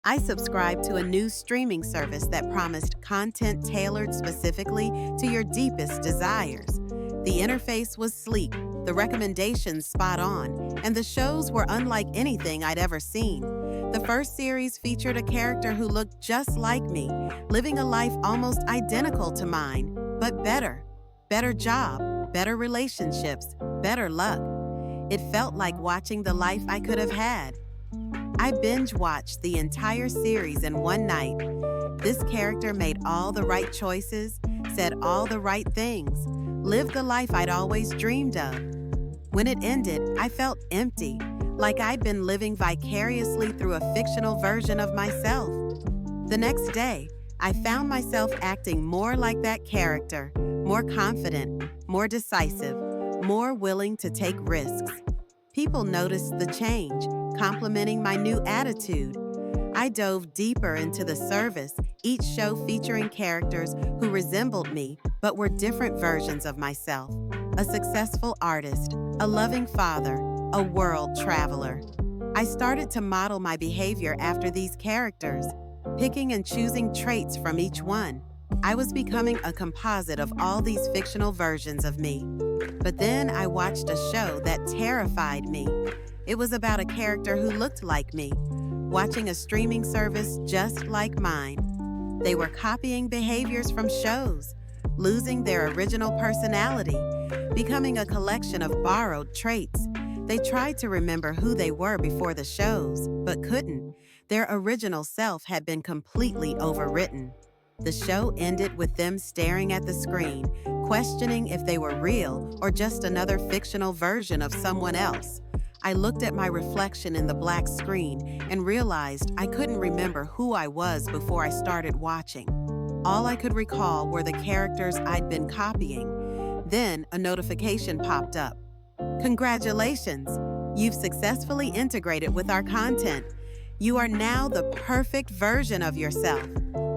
I subscribed to a new streaming service that promised content tailored specifically to your deepest desires. The interface was sleek, the recommendations spot on, and the shows were unlike anything I'd ever seen. The first series featured a character who looked just like me, living a life almost identical to mine, but better. Better job, better relationships, better luck. It felt like watching the life I could have had. I binge-watched the entire series in one night. This character made all the right choices, said all the right things, lived the life I'd always dreamed of. When it ended, I felt empty, like I'd been living vicariously through a fictional version of myself. The next day, I found myself acting more like that character, more confident, more decisive, more willing to take risks. People noticed the change, complimenting my new attitude. I dove deeper into the service, each show featuring characters who resembled me but were different versions of myself. A successful artist, a loving father, a world traveler. I started to model my behavior after these characters, picking and choosing traits from each one. I was becoming a composite of all these fictional versions of me. But then I watched a show that terrified me. It was about a character who looked like me, watching a streaming service just like mine. They were copying behaviors from shows, losing their original personality, becoming a collection of borrowed traits. They tried to remember who they were before the shows, but couldn't. Their original self had been completely overwritten. The show ended with them staring at the screen, questioning if they were real or just another fictional version of someone else. I looked at my reflection in the black screen and realized I couldn't remember who I was before I started watching. All I could recall were the characters I'd been copying. Then a notification popped up. Congratulations! You've successfully integrated with our content. You are now the perfect version of yourself.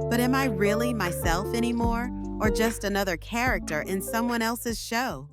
But am I really myself anymore, or just another character in someone else's show?